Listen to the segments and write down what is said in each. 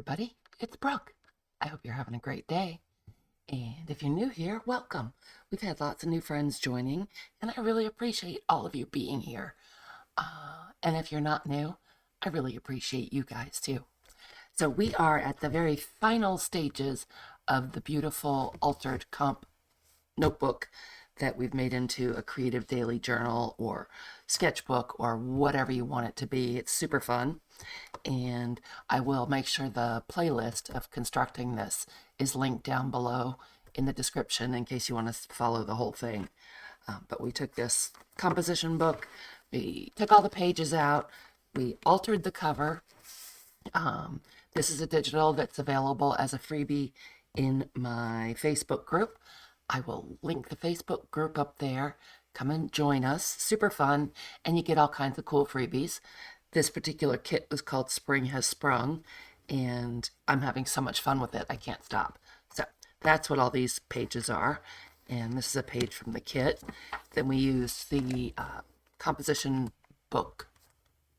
everybody, it's Brooke. I hope you're having a great day. And if you're new here, welcome. We've had lots of new friends joining, and I really appreciate all of you being here. And if you're not new, I really appreciate you guys too. So we are at the very final stages of the beautiful altered comp notebook that we've made into a creative daily journal or sketchbook or whatever you want it to be. It's super fun. And I will make sure the playlist of constructing this is linked down below in the description in case you want to follow the whole thing. But we took this composition book, we took all the pages out, we altered the cover. This is a digital that's available as a freebie in my Facebook group. I will link the Facebook group up there. Come and join us. Super fun. And you get all kinds of cool freebies. This particular kit was called Spring Has Sprung, and I'm having so much fun with it, I can't stop. So that's what all these pages are. And this is a page from the kit. Then we used the composition book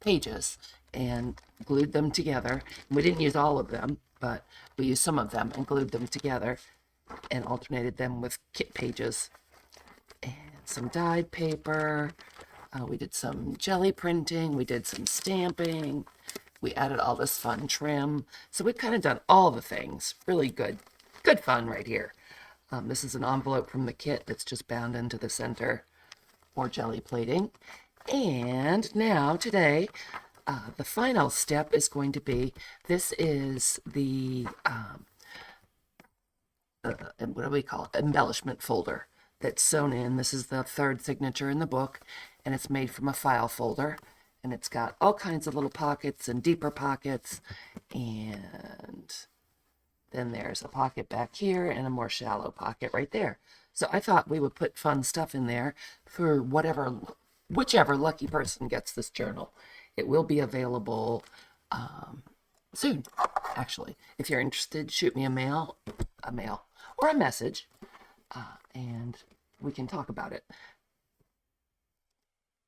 pages and glued them together. We didn't use all of them, but we used some of them and glued them together and alternated them with kit pages and some dyed paper. We did some jelly printing, we did some stamping, we added all this fun trim. So we've kind of done all the things. Really good fun right here. This is an envelope from the kit that's just bound into the center for jelly plating. And now today, the final step is going to be, this is the, what do we call it? Embellishment folder that's sewn in. This is the third signature in the book, and it's made from a file folder, and it's got all kinds of little pockets and deeper pockets, and then there's a pocket back here and a more shallow pocket right there. So I thought we would put fun stuff in there for whichever lucky person gets this journal. It will be available soon, actually. If you're interested, shoot me a mail or a message, and we can talk about it.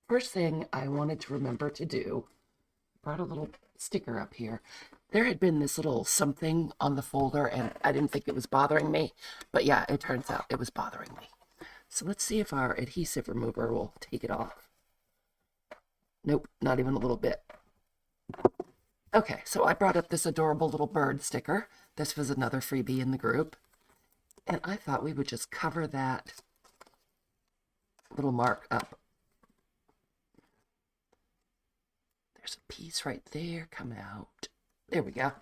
First thing I wanted to remember to do, brought a little sticker up here. There had been this little something on the folder, and I didn't think it was bothering me, but yeah, it turns out it was bothering me. So let's see if our adhesive remover will take it off. Nope, not even a little bit. Okay, so I brought up this adorable little bird sticker. This was another freebie in the group. And I thought we would just cover that little mark up. There's a piece right there coming out. There we go.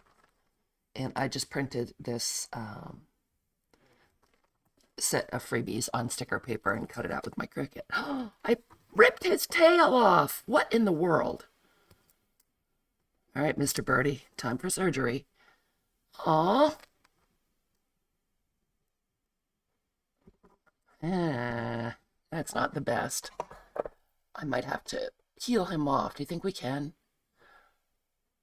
And I just printed this set of freebies on sticker paper and cut it out with my Cricut. I ripped his tail off. What in the world? All right, Mr. Birdie, time for surgery. Aw. That's not the best. I might have to peel him off. Do you think we can?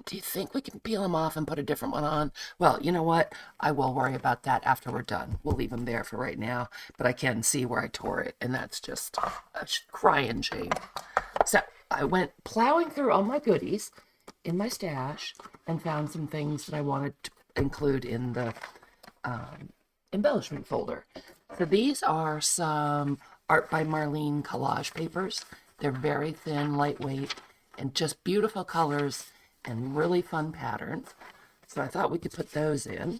Do you think we can peel him off and put a different one on? Well, you know what? I will worry about that after we're done. We'll leave him there for right now, but I can see where I tore it, and that's just a crying shame. So I went plowing through all my goodies in my stash and found some things that I wanted to include in the embellishment folder. So these are some Art by Marlene collage papers. They're very thin, lightweight, and just beautiful colors and really fun patterns. So I thought we could put those in.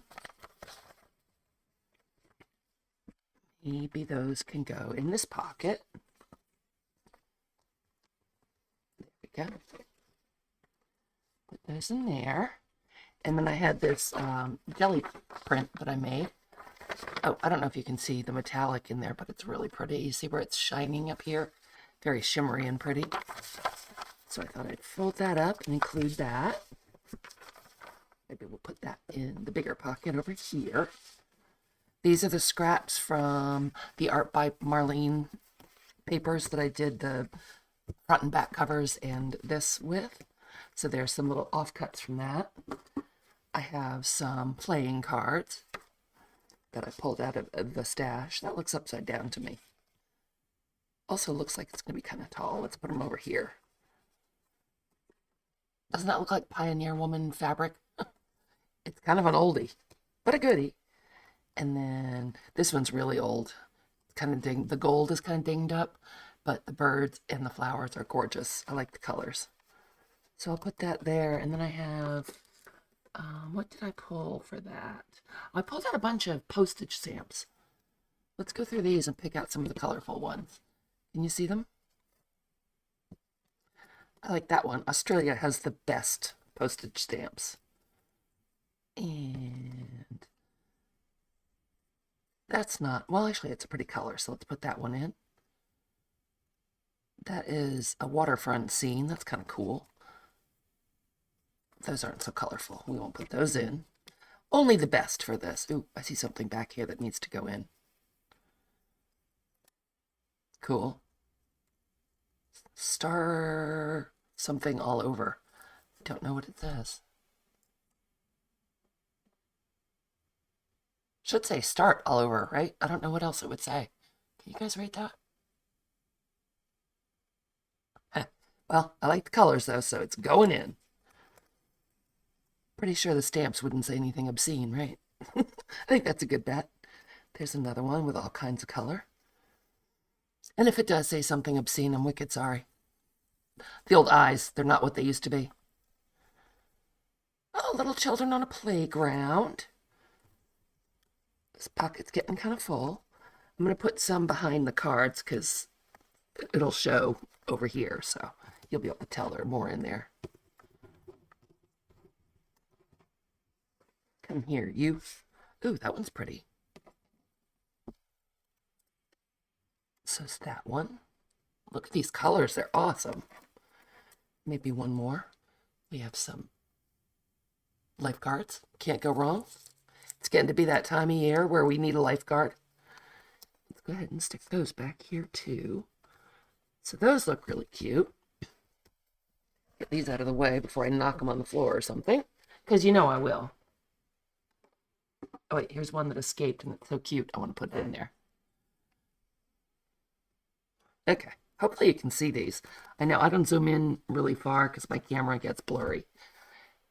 Maybe those can go in this pocket. There we go. Put those in there. And then I had this jelly print that I made. Oh, I don't know if you can see the metallic in there, but it's really pretty. You see where it's shining up here? Very shimmery and pretty. So I thought I'd fold that up and include that. Maybe we'll put that in the bigger pocket over here. These are the scraps from the Art by Marlene papers that I did the front and back covers and this with. So there's some little offcuts from that. I have some playing cards that I pulled out of the stash. That looks upside down to me. Also looks like it's going to be kind of tall. Let's put them over here. Doesn't that look like Pioneer Woman fabric? It's kind of an oldie, but a goodie. And then this one's really old. It's kind of the gold is kind of dinged up, but the birds and the flowers are gorgeous. I like the colors. So I'll put that there. And then I have, what did I pull for that? I pulled out a bunch of postage stamps. Let's go through these and pick out some of the colorful ones. Can you see them? I like that one. Australia has the best postage stamps. And that's not, well, actually, it's a pretty color, so let's put that one in. That is a waterfront scene. That's kind of cool. Those aren't so colorful. We won't put those in. Only the best for this. Ooh, I see something back here that needs to go in. Cool. Star something all over. Don't know what it says. Should say start all over, right? I don't know what else it would say. Can you guys read that? Well, I like the colors though, so it's going in. Pretty sure the stamps wouldn't say anything obscene, right? I think that's a good bet. There's another one with all kinds of color. And if it does say something obscene, I'm wicked sorry. The old eyes, they're not what they used to be. Oh, little children on a playground. This pocket's getting kind of full. I'm going to put some behind the cards because it'll show over here, so you'll be able to tell there are more in there. Come here, you. Ooh, that one's pretty. So it's that one. Look at these colors, they're awesome. Maybe one more. We have some lifeguards. Can't go wrong. It's getting to be that time of year where we need a lifeguard. Let's go ahead and stick those back here too. So those look really cute. Get these out of the way before I knock them on the floor or something, because you know I will. Oh wait, here's one that escaped and it's so cute. I want to put it in there. Okay, hopefully you can see these. I know I don't zoom in really far because my camera gets blurry.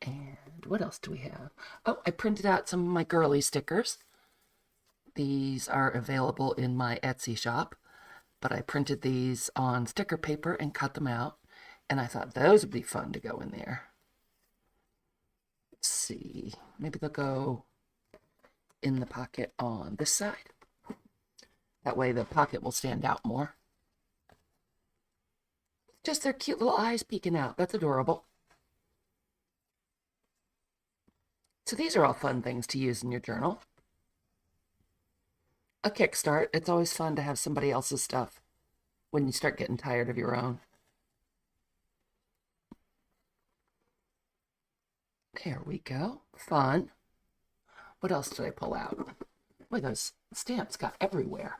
And what else do we have? Oh, I printed out some of my girly stickers. These are available in my Etsy shop, but I printed these on sticker paper and cut them out, and I thought those would be fun to go in there. Let's see, maybe they'll go in the pocket on this side. That way the pocket will stand out more. Just their cute little eyes peeking out. That's adorable. So these are all fun things to use in your journal. A kickstart. It's always fun to have somebody else's stuff when you start getting tired of your own. There we go. Fun. What else did I pull out? Boy, those stamps got everywhere.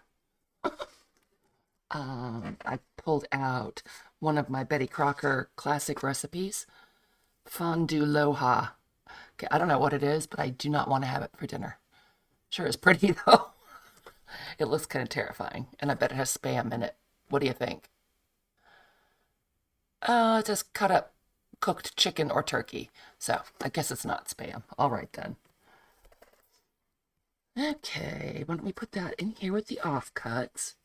I pulled out one of my Betty Crocker classic recipes, fondue loha. Okay, I don't know what it is, but I do not want to have it for dinner. Sure is pretty though. It looks kind of terrifying, and I bet it has spam in it. What do you think? It says cut up cooked chicken or turkey, so I guess it's not spam. All right then. Okay, why don't we put that in here with the offcuts?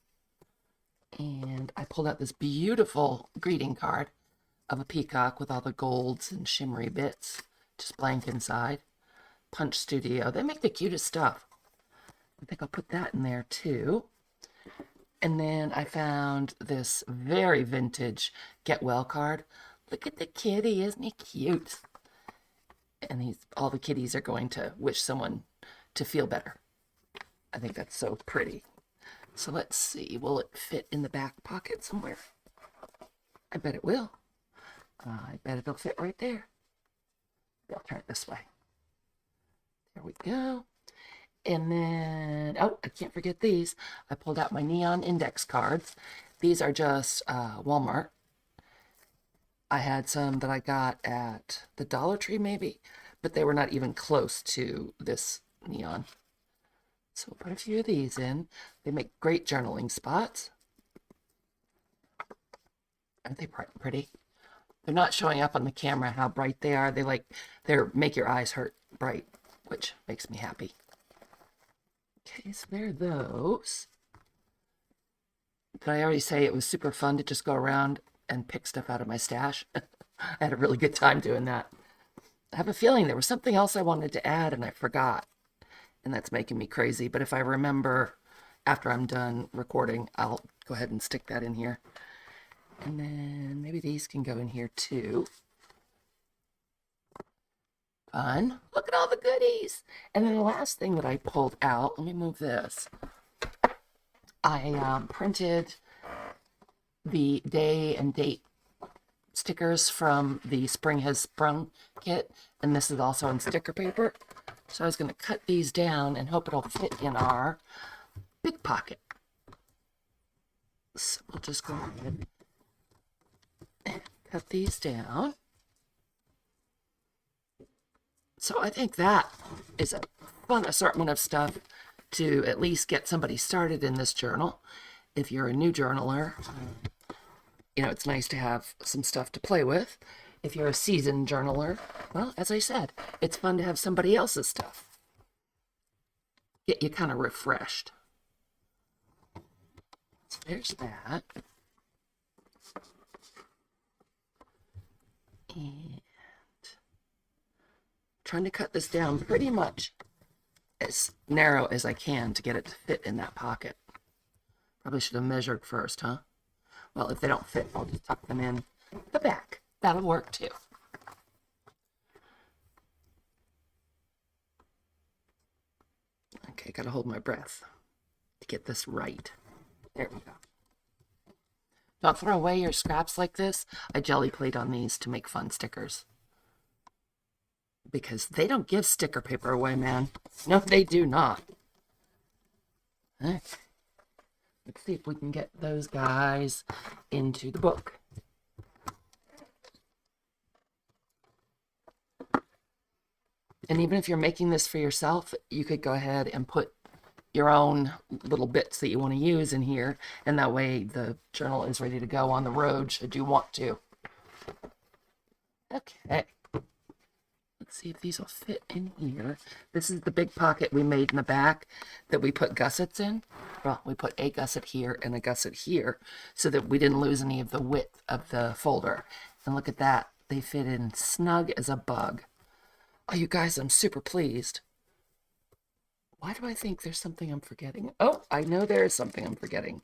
And I pulled out this beautiful greeting card of a peacock with all the golds and shimmery bits, just blank inside. Punch Studio. They make the cutest stuff. I think I'll put that in there too. And then I found this very vintage Get Well card. Look at the kitty, isn't he cute? And all the kitties are going to wish someone to feel better. I think that's so pretty. So let's see, will it fit in the back pocket somewhere? I bet it will. I bet it'll fit right there. I'll turn it this way. There we go. And then, oh, I can't forget these. I pulled out my neon index cards. These are just Walmart. I had some that I got at the Dollar Tree maybe, but they were not even close to this neon. So we'll put a few of these in. They make great journaling spots. Aren't they pretty? They're not showing up on the camera how bright they are. They make your eyes hurt bright. which makes me happy. Okay, so there are those. Did I already say it was super fun to just go around and pick stuff out of my stash? I had a really good time doing that. I have a feeling there was something else I wanted to add and I forgot. And that's making me crazy. But if I remember after I'm done recording, I'll go ahead and stick that in here. And then maybe these can go in here too. Fun. Look at all the goodies. And then the last thing that I pulled out, let me move this. I printed the day and date stickers from the Spring Has Sprung kit, and this is also on sticker paper. So I was going to cut these down and hope it'll fit in our big pocket. So we'll just go ahead and cut these down. So I think that is a fun assortment of stuff to at least get somebody started in this journal. If you're a new journaler, you know, it's nice to have some stuff to play with. If you're a seasoned journaler, well, as I said, it's fun to have somebody else's stuff. Get you kind of refreshed. So there's that. And trying to cut this down pretty much as narrow as I can to get it to fit in that pocket. Probably should have measured first, huh? Well, if they don't fit, I'll just tuck them in the back. That'll work too. Okay, gotta hold my breath to get this right. There we go. Don't throw away your scraps like this. I jelly plate on these to make fun stickers. Because they don't give sticker paper away, man. No, they do not. Okay. Let's see if we can get those guys into the book. And even if you're making this for yourself, you could go ahead and put your own little bits that you want to use in here. And that way the journal is ready to go on the road should you want to. Okay. Let's see if these will fit in here. This is the big pocket we made in the back that we put gussets in. Well, we put a gusset here and a gusset here so that we didn't lose any of the width of the folder. And look at that. They fit in snug as a bug. Oh, you guys, I'm super pleased. Why do I think there's something I'm forgetting? Oh, I know there is something I'm forgetting.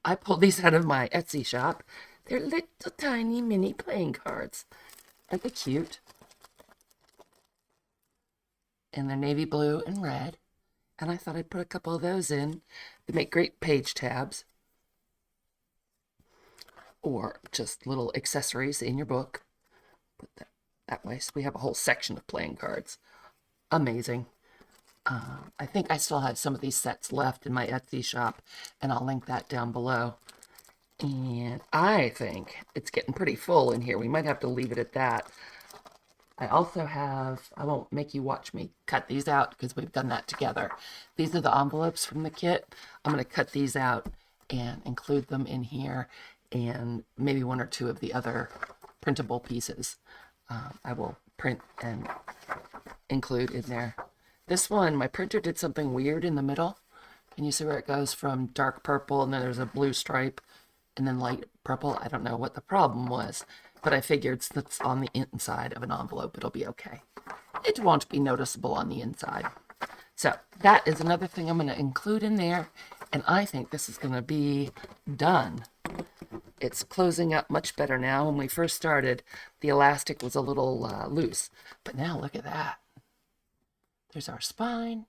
I pulled these out of my Etsy shop. They're little tiny mini playing cards. Aren't they cute? And they're navy blue and red. And I thought I'd put a couple of those in. They make great page tabs. Or just little accessories in your book. Put that way. So we have a whole section of playing cards. Amazing. I think I still have some of these sets left in my Etsy shop. And I'll link that down below. And I think it's getting pretty full in here. We might have to leave it at that. I also have, I won't make you watch me cut these out because we've done that together. These are the envelopes from the kit. I'm going to cut these out and include them in here and maybe one or two of the other printable pieces. I will print and include in there. This one, my printer did something weird in the middle. Can you see where it goes from dark purple and then there's a blue stripe and then light purple? I don't know what the problem was. But I figured since it's on the inside of an envelope, it'll be okay. It won't be noticeable on the inside. So that is another thing I'm going to include in there. And I think this is going to be done. It's closing up much better now. When we first started, the elastic was a little loose. But now look at that. There's our spine.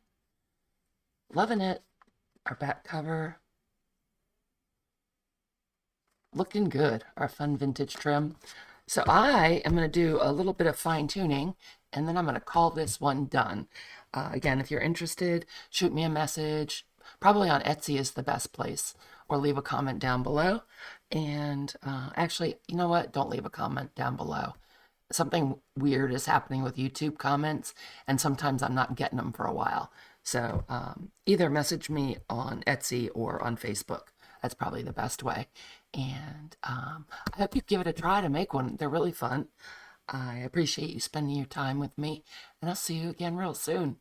Loving it. Our back cover. Looking good, our fun vintage trim. So I am going to do a little bit of fine tuning and then I'm going to call this one done. Again, if you're interested, shoot me a message. Probably on Etsy is the best place, or leave a comment down below. And actually, you know what? Don't leave a comment down below. Something weird is happening with YouTube comments and sometimes I'm not getting them for a while. So either message me on Etsy or on Facebook. That's probably the best way. And I hope you give it a try to make one. They're really fun. I appreciate you spending your time with me. And I'll see you again real soon.